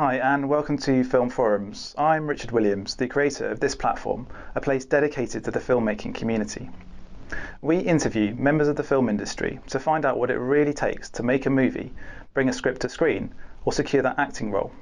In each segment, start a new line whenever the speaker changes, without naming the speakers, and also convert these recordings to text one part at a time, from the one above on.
Hi and welcome to Film Forums. I'm Richard Williams, the creator of this platform, a place dedicated to the filmmaking community. We interview members of the film industry to find out what it really takes to make a movie, bring a script to screen, or secure that acting role.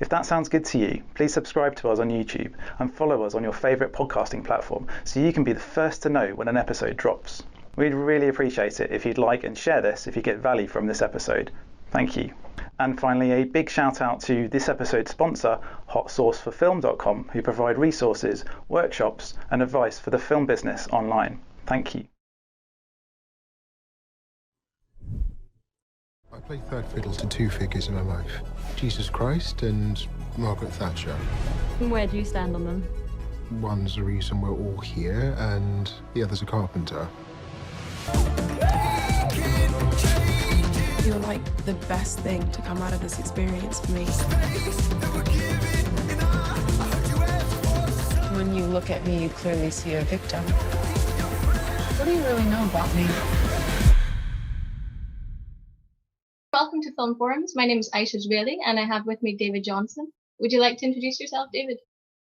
If that sounds good to you, please subscribe to us on YouTube and follow us on your favourite podcasting platform so you can be the first to know when an episode drops. We'd really appreciate it if you'd like and share this if you get value from this episode. Thank you. And finally, a big shout out to this episode's sponsor, hotsourceforfilm.com, who provide resources, workshops and advice for the film business online. Thank you.
I play third fiddle to two figures in my life, Jesus Christ and Margaret Thatcher.
Where do you stand on them?
One's the reason we're all here, and the other's a carpenter.
You're like the best thing to come out of this experience for me. When you look at me, you clearly see a victim. What do you really know about me?
Welcome to Film Forums. My name is Aiysha Jebali and I have with me David Jonsson. Would you like to introduce yourself, David?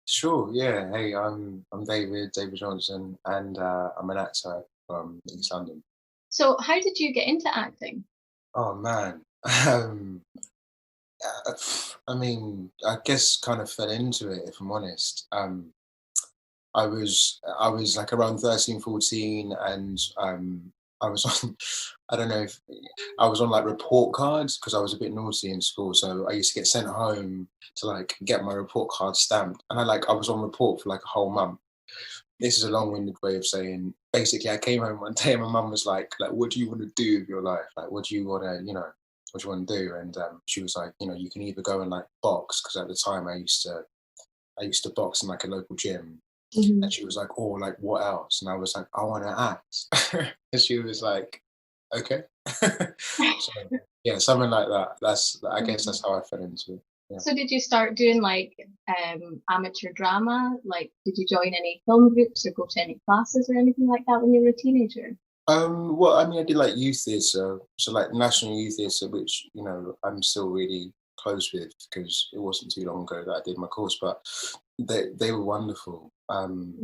Sure, yeah. Hey, I'm David Jonsson, and I'm an actor from East London.
So how did you get into acting?
Oh man, I mean, I guess kind of fell into it, if I'm honest. I was like around 13, 14, and I was on, I don't know if I was on like report cards because I was a bit naughty in school. So I used to get sent home to like get my report card stamped, and I was on report for like a whole month. This is a long-winded way of saying, basically, I came home one day and my mum was like, what do you want to do with your life? Like, what do you want to, what do you want to do? And she was like, you can either go and like box, because at the time I used to box in like a local gym.
Mm-hmm.
And she was like, oh, like what else? And I was like, I want to act. And she was like, okay. So, yeah, something like that. I guess that's how I fell into it. Yeah.
So did you start doing like amateur drama? Like, did you join any film groups or go to any classes or anything like that when you were a teenager?
Well, I mean, I did like youth theatre, so like National Youth Theatre, which, I'm still really close with because it wasn't too long ago that I did my course, but they were wonderful. And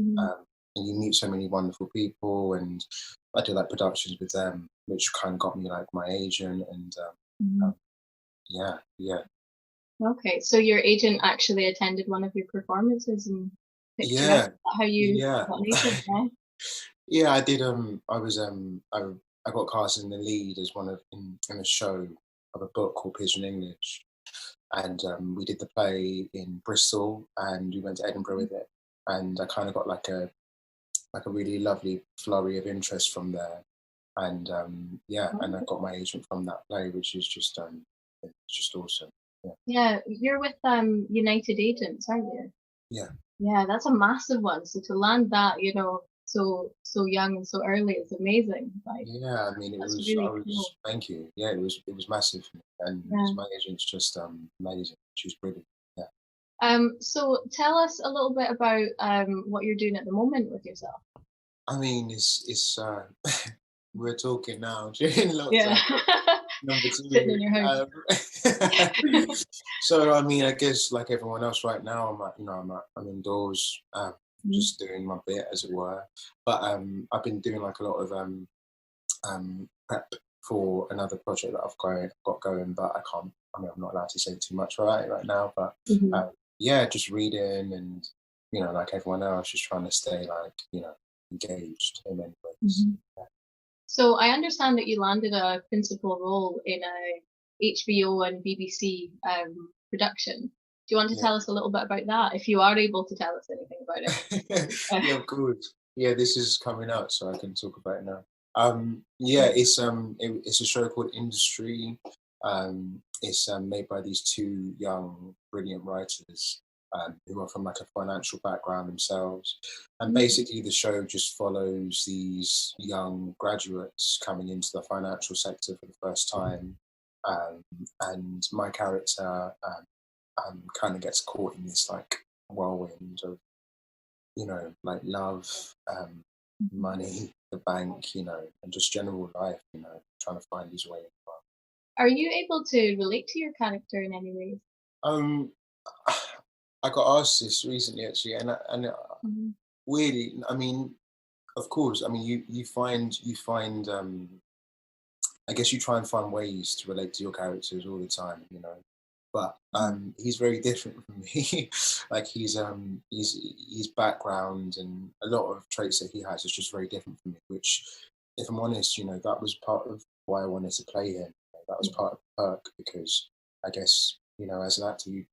you meet so many wonderful people, and I did like productions with them, which kind of got me like my agent, and yeah.
Okay, so your agent actually attended one of your performances and picked you up. Is that how you got an agent, yeah?
Yeah, I did. I got cast in the lead as in a show of a book called Pigeon English, and we did the play in Bristol, and we went to Edinburgh with it, and I kind of got like a really lovely flurry of interest from there, and and I got my agent from that play, which is just it's just awesome.
Yeah, you're with United Agents, aren't you?
Yeah.
Yeah, that's a massive one. So to land that, so young and so early is amazing. Like,
yeah, I mean,
cool.
Thank you. Yeah, it was massive, and my agent's just amazing. She was brilliant. Yeah.
So tell us a little bit about what you're doing at the moment with yourself.
I mean, it's we're talking now during lockdown.
Yeah.
Number two.
Sitting in your home.
So I mean, I guess like everyone else right now, I'm indoors, just doing my bit, as it were. But I've been doing like a lot of prep for another project that I've got going, but I'm not allowed to say too much about it right now. But just reading, and like everyone else, just trying to stay like engaged in many ways. Yeah.
So I understand that you landed a principal role in a HBO and BBC production. Do you want to tell us a little bit about that, if you are able to tell us anything about it?
Yeah, of course. Yeah, this is coming out, so I can talk about it now. It's a show called Industry. It's made by these two young, brilliant writers who are from like a financial background themselves. And basically the show just follows these young graduates coming into the financial sector for the first time. And my character kind of gets caught in this like whirlwind of, like love, money, the bank, and just general life, trying to find his way in the world.
Are you able to relate to your character in any way?
Um, I got asked this recently actually,
Mhm.
weirdly, I mean, of course, I mean, you find I guess you try and find ways to relate to your characters all the time, you know. But
Mhm.
he's very different from me. Like he's his background and a lot of traits that he has is just very different from me. Which, if I'm honest, you know, that was part of why I wanted to play him. That was part of the perk because I guess you know, as an actor, you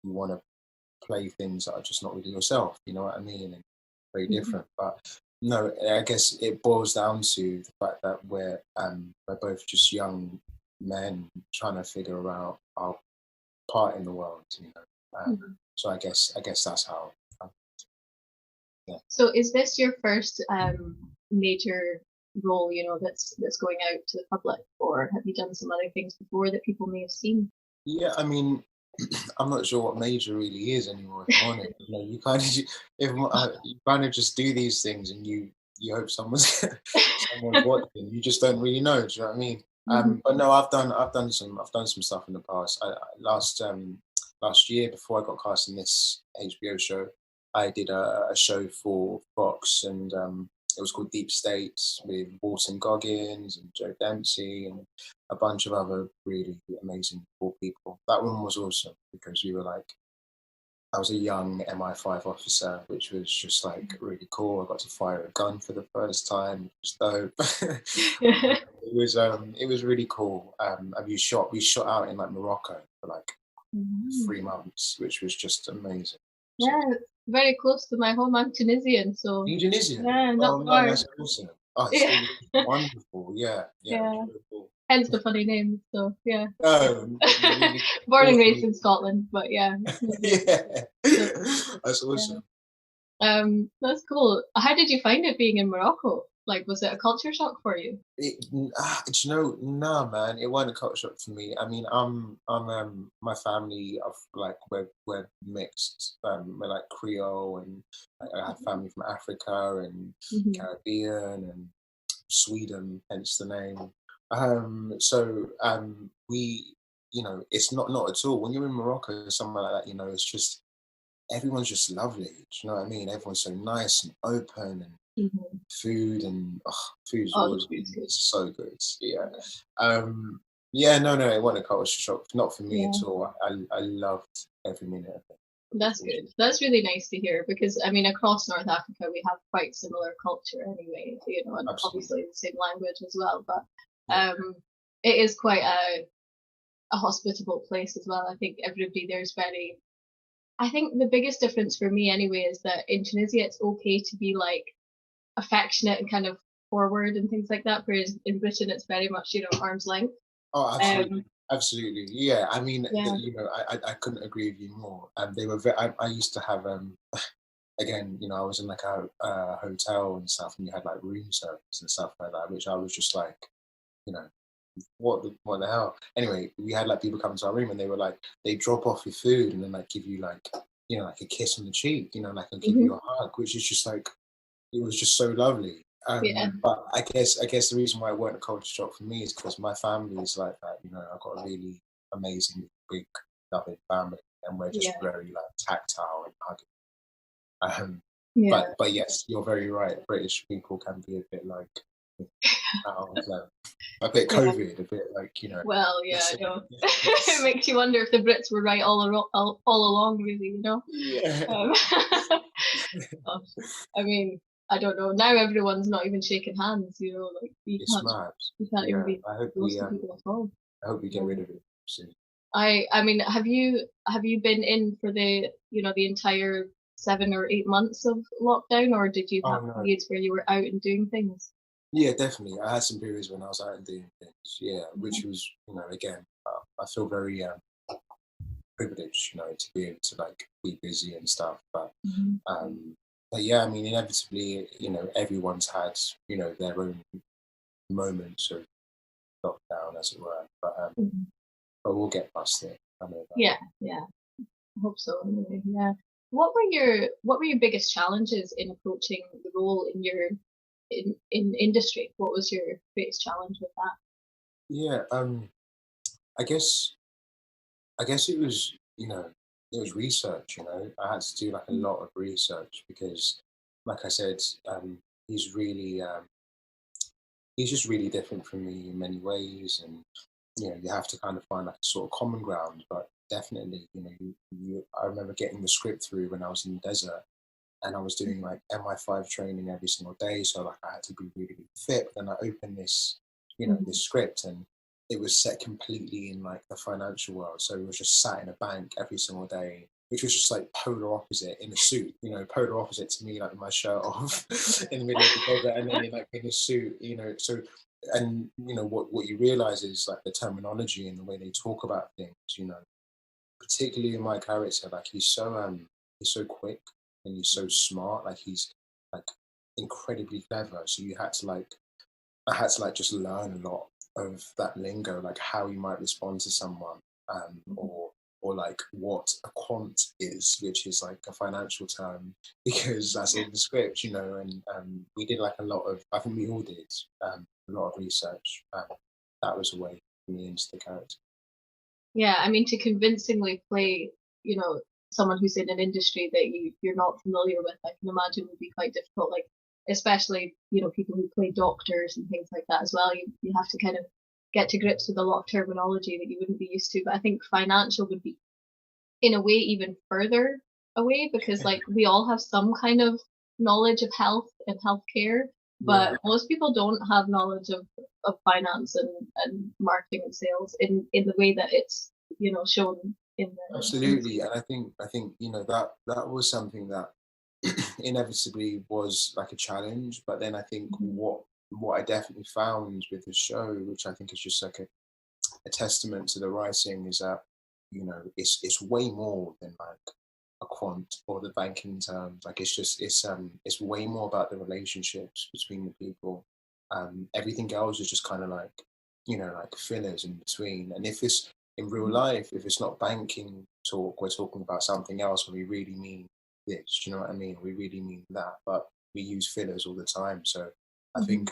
want to play things that are just not really yourself. You know what I mean? And very
Mhm.
different. But no, I guess it boils down to the fact that we're both just young men trying to figure out our part in the world. You know,
Mhm.
so I guess that's how. Um, yeah.
So is this your first major role, you know, that's going out to the public, or have you done some other things before that people may have seen?
Yeah, I mean, I'm not sure what major really is anymore. If I'm honest, you know, you kind of you kind of just do these things, and you hope someone's watching. You just don't really know. Do you know what I mean?
Mhm.
But no, I've done some stuff in the past. Last year, before I got cast in this HBO show, I did a show for Fox, and it was called Deep State with Walton Goggins and Joe Dempsey and a bunch of other really amazing cool people. That one was awesome because we were like, I was a young MI5 officer, which was just like really cool. I got to fire a gun for the first time, which was dope. It was really cool. And we shot out in like Morocco for like
Mhm.
3 months, which was just amazing. So
Yeah, it's very close to my home. I'm Tunisian, so
Indonesian.
yeah, not
Oh no,
far.
that's awesome. Oh,
Yeah,
it was wonderful. Yeah, yeah, it was
yeah.
really cool.
Hence the funny name. So yeah.
Really
Born and raised
awesome.
in Scotland, but yeah.
Yeah,
So,
that's
yeah.
awesome.
That's cool. How did you find it being in Morocco? Like, was it a culture shock for you?
Do you know, nah, man, it wasn't a culture shock for me. I mean, my family of like we're mixed. We're like Creole, and I had family from Africa and
Mhm.
Caribbean and Sweden, hence the name. So we, you know, it's not at all. When you're in Morocco, somewhere like that, you know, it's just everyone's just lovely. Do you know what I mean? Everyone's so nice and open, and
Mhm.
food and food's
Oh, the
always
food's
been
good.
so good. Yeah. Um, yeah, no, it wasn't a culture shock. Not for me
Yeah,
at all. I loved every minute of it. It was
that's good.
awesome.
That's really nice to hear because I mean, across North Africa, we have quite similar culture anyway, you know, and
Absolutely.
obviously the same language as well. But
Yeah.
um, it is quite a hospitable place as well. I think everybody there is very. I think the biggest difference for me anyway is that in Tunisia it's okay to be like affectionate and kind of forward and things like that, whereas in Britain it's very much, you know, arm's length.
Oh,
Um,
absolutely. Absolutely. Yeah. I mean,
yeah.
you know, I couldn't agree with you more. They were I used to have again, you know, I was in like a hotel and stuff, and you had like room service and stuff like that, which I was just like, you know, what the hell? Anyway, we had like people come to our room and they were like, they drop off your food and then like give you like, you know, like a kiss on the cheek, you know, like and give
Hmm.
you a hug, which is just like it was just so lovely.
Yeah.
But I guess the reason why it weren't a culture shock for me is because my family is like that. You know, I've got a really amazing, big, loving family, and we're
Yeah.
just very like tactile and hugging. Um,
Yeah.
but yes, you're very right. British people can be a bit like a bit
Yeah.
COVID, a bit like you know.
Well, yeah, I
Listen,
know. It makes you wonder if the Brits were right all along, really, you know.
yeah,
Um, gosh, I mean, I don't know. Now everyone's not even shaking hands, you know, like
it's mad.
you can't even
Yeah,
be
I hope
close
we
to people at all.
I hope we get
Yeah.
rid of it soon.
I mean, have you been in for the, you know, the entire 7 or 8 months of lockdown, or did you
Oh
have
no.
periods where you were out and doing things?
Yeah, definitely. I had some periods when I was out and doing things. Yeah, which
Mhm.
was, you know, again, I feel very privileged, you know, to be able to like be busy and stuff.
Mhm.
Um, but yeah, I mean, inevitably, you know, everyone's had, you know, their own moments of lockdown, as it were.
Mhm.
But we'll get past it. I know that.
Yeah, yeah. I hope so. Anyway, yeah. What were your biggest challenges in approaching the role in your in industry? What was your biggest challenge with that?
Yeah. I guess I guess it was, it was research. I had to do like a lot of research because, like I said, he's really, he's just really different from me in many ways, and you have to kind of find like a sort of common ground. But definitely, I remember getting the script through when I was in the desert, and I was doing like MI5 training every single day. So like I had to be really, really fit. But then I opened this,
Mhm.
this script, and it was set completely in like the financial world. So it was just sat in a bank every single day, which was just like polar opposite in a suit, polar opposite to me, like with my shirt off in the middle of the desert, and then in a suit, So, and what you realize is like the terminology and the way they talk about things, particularly in my character, like he's so quick and he's so smart, like he's like incredibly clever. So you had to like I had to like just learn a lot of that lingo, like how you might respond to someone, or like what a quant is, which is like a financial term, because that's in the script, And we did like a lot of, I think we all did a lot of research. That was a way for me into the character.
Yeah, I mean, to convincingly play, someone who's in an industry that you're not familiar with, I can imagine would be quite difficult. Like, especially, people who play doctors and things like that as well. You have to kind of get to grips with a lot of terminology that you wouldn't be used to. But I think financial would be, in a way, even further away because, like, we all have some kind of knowledge of health and healthcare,
Yeah.
but most people don't have knowledge of finance and marketing and sales in the way that it's shown in the
Absolutely, and I think that was something that inevitably was like a challenge. But then I think
Mhm.
what I definitely found with the show, which I think is just like a testament to the writing, is that it's way more than like a quant or the banking terms. Like it's way more about the relationships between the people. Everything else is just kind of like like fillers in between. And if it's in real life, if it's not banking talk, we're talking about something else, and we really mean this. Do you know what I mean? We really mean that, but we use fillers all the time. So I
Mhm.
think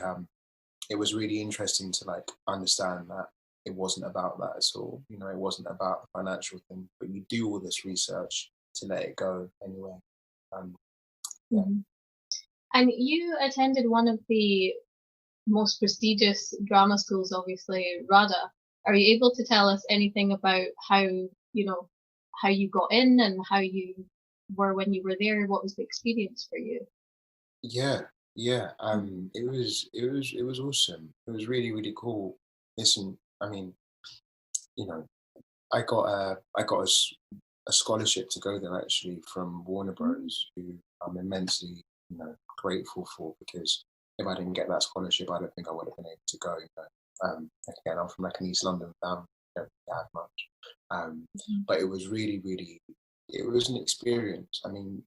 it was really interesting to like understand that it wasn't about that at all. It wasn't about the financial thing, but you do all this research to let it go anyway. Um, yeah.
Mhm. And you attended one of the most prestigious drama schools, obviously, RADA. Are you able to tell us anything about how you got in and how you were when you were there? What was the experience for you?
Yeah, yeah. It was awesome. It was really, really cool. Listen, I mean, you know, I got a scholarship to go there actually from Warner
Mm.
Bros, who I'm immensely, grateful for, because if I didn't get that scholarship, I don't think I would have been able to go. Again, I'm from like an East London family, don't really have much.
Mhm.
But it was really, really, it was an experience. I mean,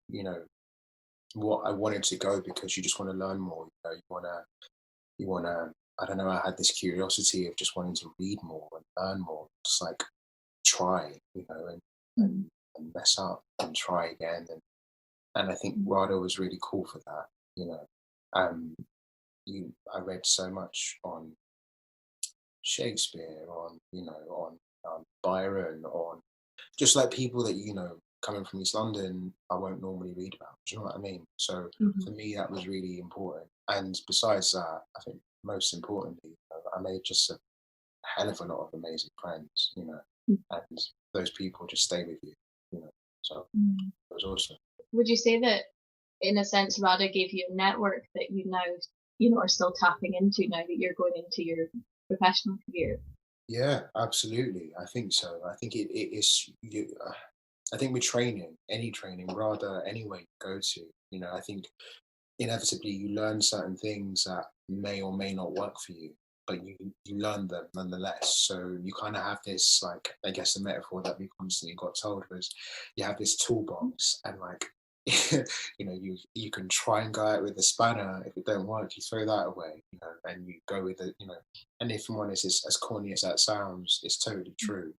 what I wanted to go because you just want to learn more. You wanna. I don't know. I had this curiosity of just wanting to read more and learn more. Just like try,
Mhm.
and, and mess up and try again. And I think
Mhm.
RADA was really cool for that. You know, um, I read so much on Shakespeare, on Byron, on just like people that coming from East London, I won't normally read about. Do you know what I mean? So
Mhm.
for me, that was really important. And besides that, I think most importantly, I made just a hell of a lot of amazing friends. And those people just stay with you. You know, so
Mhm.
it was awesome.
Would you say that, in a sense, RADA gave you a network that you now, are still tapping into now that you're going into your professional career?
Yeah, absolutely. I think so. I think it is you. I think with training, any training, rather anywhere you go to, I think inevitably you learn certain things that may or may not work for you, but you learn them nonetheless. So you kind of have this, like, I guess the metaphor that we constantly got told was you have this toolbox, and like you can try and go out with a spanner. If it don't work, you throw that away, and you go with it. And if I'm honest, as corny as that sounds, it's totally true.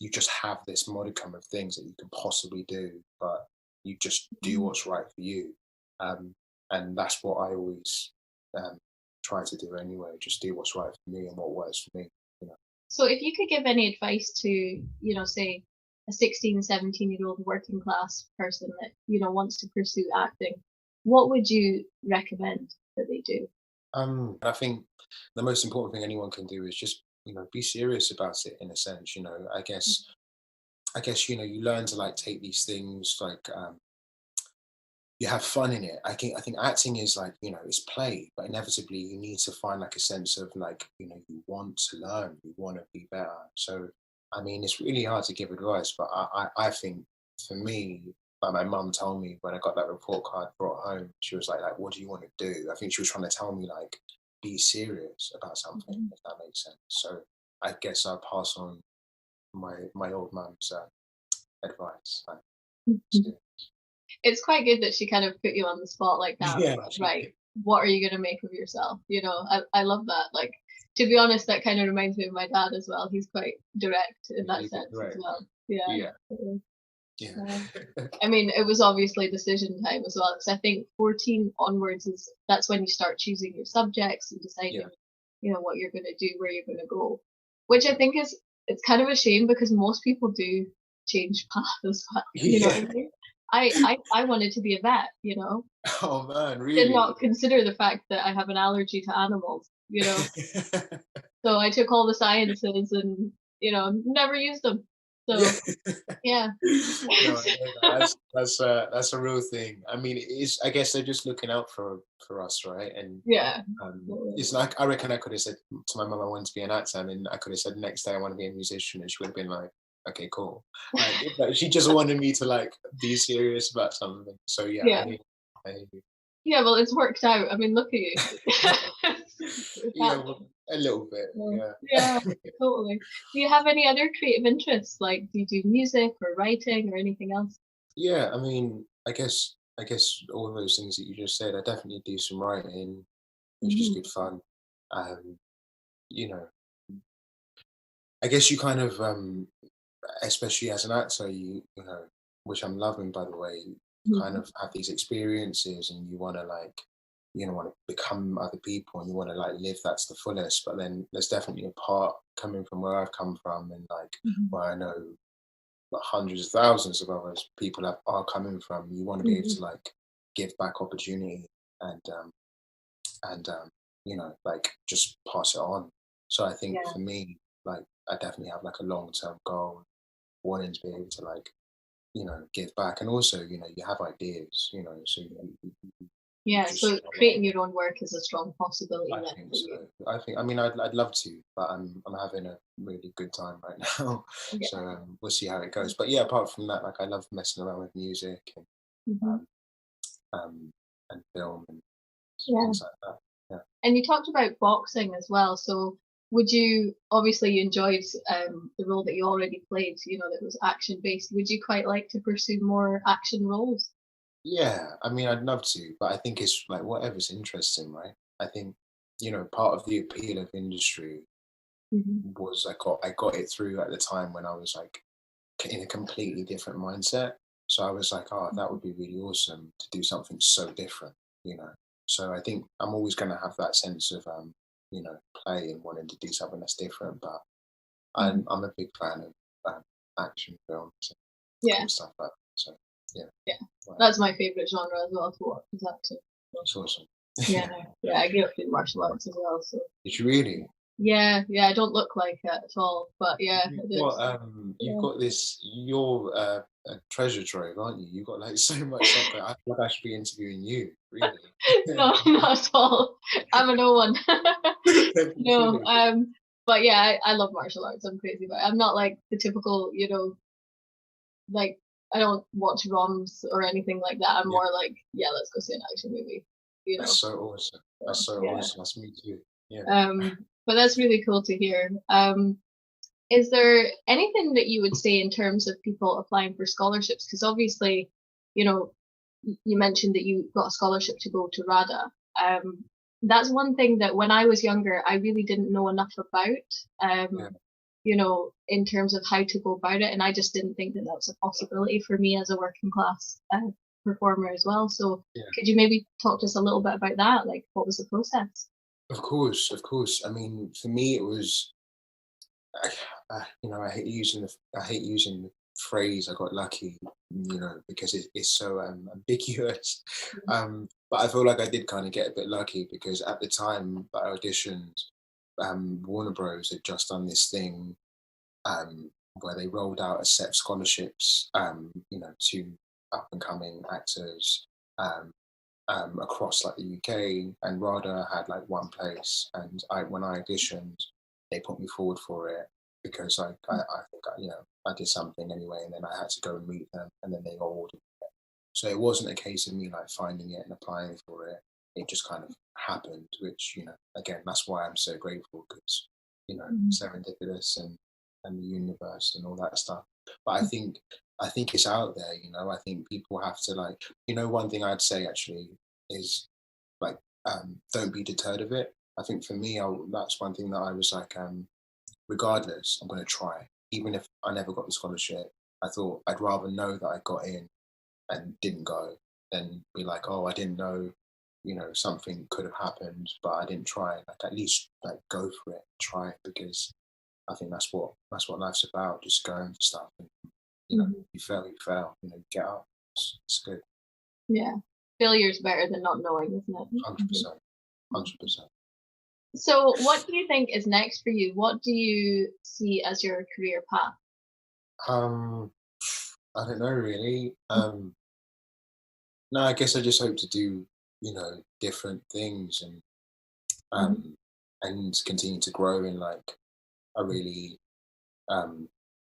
You just have this modicum of things that you can possibly do, but you just do
Mhm.
what's right for you. um, and that's what I always um, try to do anyway. Just do what's right for me and what works for me. You know.
So if you could give any advice to, you know, say a 16, 17-year-old working class person that, you know, wants to pursue acting, what would you recommend that they do?
I think the most important thing anyone can do is just, be serious about it in a sense. I guess, you learn to like take these things like, you have fun in it. I think acting is like, it's play, but inevitably you need to find like a sense of like, you want to learn, you want to be better. So I mean, it's really hard to give advice, but I think for me, like my mum told me when I got that report card brought home, she was like, what do you want to do? I think she was trying to tell me like, be serious about something, if that makes sense. So I guess I'll pass on my old mum's advice. Like,
Mhm. It's quite good that she kind of put you on the spot like that.
yeah,
Right. What are you going to make of yourself? You know, I love that. Like, to be honest, that kind of reminds me of my dad as well. He's quite direct in that sense as well. Yeah.
yeah,
Totally.
yeah.
I mean, it was obviously decision time as well. Because I think 14 onwards that's when you start choosing your subjects and deciding,
Yeah.
you know, what you're going to do, where you're going to go. Which I think it's kind of a shame because most people do change path as well. You know what I
Yeah.
mean? I wanted to be a vet, you know.
Oh man,
Did
really?
not consider the fact that I have an allergy to animals, you know. So I took all the sciences and, you know, never used them. So yeah.
No, I know that. That's a real thing. I mean, it's I guess they're just looking out for us, right? And
Yeah.
it's like I reckon I could have said to my mum I wanted to be an actor, and then I could have said next day I want to be a musician, and she would have been like, okay, cool. Like, but she just wanted me to like be serious about something. So yeah,
Yeah.
I hear you.
Yeah, well, it's worked out. I mean, look at you. It's
Yeah,
happened.
well, a little bit. Yeah.
Yeah, totally. Do you have any other creative interests? Like, do you do music or writing or anything else?
Yeah, I mean, I guess all of those things that you just said, I definitely do some writing, which is
Mhm.
good fun. Um, you know, I guess you kind of, especially as an actor, which I'm loving by the way, you kind
Mhm.
of have these experiences and you want to like, want to become other people and you want to like live that to the fullest. But then there's definitely a part coming from where I've come from and like
Mhm.
where I know like hundreds of thousands of others people are coming from. You want to be able
Mhm.
to like give back opportunity and like just pass it on. So I think
Yeah.
for me, like I definitely have like a long term goal, wanting to be able to like give back, and also you have ideas, so you
Yeah,
just
so creating your own work is a strong possibility
I
then
think
for you.
so. I mean, I'd love to, but I'm having a really good time right now.
Yeah.
So we'll see how it goes. But yeah, apart from that, like I love messing around with music and
Mhm.
um, film and
Yeah.
things like that. Yeah.
And you talked about boxing as well. So would you obviously you enjoyed the role that you already played, you know, that was action based. Would you quite like to pursue more action roles?
Yeah, I mean, I'd love to, but I think it's like whatever's interesting, right? I think, part of the appeal of industry
Mhm.
was I got it through at the time when I was like in a completely different mindset. So I was like, oh, that would be really awesome to do something so different, you know. So I think I'm always going to have that sense of play and wanting to do something that's different. But
Mhm.
I'm a big fan of action films and
Yeah,
cool stuff like that. So yeah,
yeah.
well,
That's my favorite genre as well to watch is action. So,
it's awesome.
yeah,
Yeah,
yeah. I grew up doing martial arts as well, so
it's really.
yeah, yeah. I don't look like it at all, but yeah, I do.
You've
Yeah.
got this. You're a treasure trove, aren't you? You've got like so much stuff. I feel like I should be interviewing you. Really.
No, not at all. I'm a no one. No,
Really.
but yeah, I love martial arts. I'm crazy about it. I'm not like the typical, you know, like I don't watch ROMs or anything like that. I'm
Yeah,
more like, yeah, let's go see an action movie, you know.
that's so awesome. That's
So
so
yeah.
awesome. That's me too. Yeah.
But that's really cool to hear. Is there anything that you would say in terms of people applying for scholarships? Because obviously, you know, you mentioned that you got a scholarship to go to RADA. That's one thing that when I was younger, I really didn't know enough about,
Yeah.
you know, in terms of how to go about it. And I just didn't think that that was a possibility for me as a working class performer as well. So
Yeah.
could you maybe talk to us a little bit about that? Like, what was the process?
Of course. Of course. I mean, for me, it was. I hate using the phrase "I got lucky," because it's so ambiguous. But I feel like I did kind of get a bit lucky because at the time that I auditioned, Warner Bros had just done this thing where they rolled out a set of scholarships, to up and coming actors. Um, Across like the UK, and RADA had like one place, and when I auditioned, they put me forward for it because I think I did something anyway, and then I had to go and meet them, and then they awarded it. So it wasn't a case of me like finding it and applying for it. It just kind of happened, which again, that's why I'm so grateful because serendipitous and the universe and all that stuff. But I think it's out there. I think people have to like. One thing I'd say actually is like don't be deterred of it. I think for me, that's one thing that I was like, regardless, I'm going to try, even if I never got the scholarship. I thought I'd rather know that I got in and didn't go than be like, oh, I didn't know. Something could have happened, but I didn't try. Like at least like go for it, try it, because I think that's what life's about. Just going for stuff, and you fail, you fail. Get up. It's good.
Yeah, failure's better than not knowing, isn't it?
100%. 100%.
So, what do you think is next for you? What do you see as your career path?
I don't know really. No, I guess I just hope to do different things and continue to grow in like a really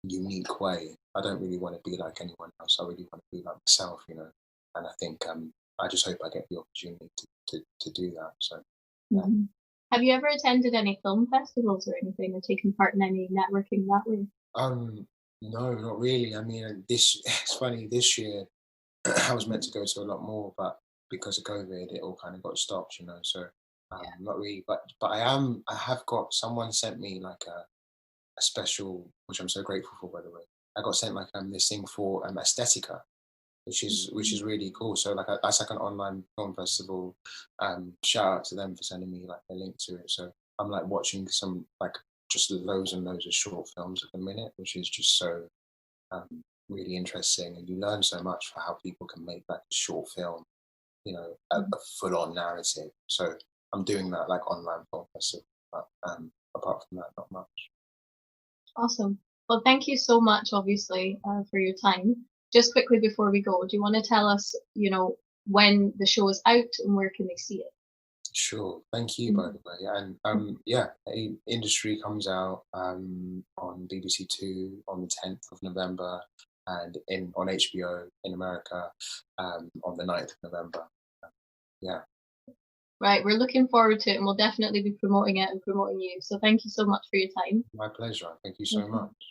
unique way. I don't really want to be like anyone else. I really want to be like myself, And I think I just hope I get the opportunity to do that. So
Mhm. Have you ever attended any film festivals or anything, or taken part in any networking that way?
no, not really. I mean, this it's funny. This year I was meant to go to a lot more, but because of COVID, it all kind of got stopped. So not really. But I have got someone sent me like a special, which I'm so grateful for, by the way. I got sent like this thing for Aesthetica, which is really cool. So like that's like an online film festival. Shout out to them for sending me like a link to it. So I'm like watching some like just loads and loads of short films at the minute, which is just so really interesting, and you learn so much for how people can make like a short film, a full-on narrative. So I'm doing that like online film festival, but apart from that, not much.
Awesome. Well, thank you so much, obviously, for your time. Just quickly before we go, do you want to tell us, when the show is out and where can they see it?
Sure. Thank you, by the way. And Industry comes out on BBC Two on the 10th of November, and on HBO in America on the 9th of November. Yeah.
Right, we're looking forward to it, and we'll definitely be promoting it and promoting you. So thank you so much for your time.
My pleasure. Thank you so much.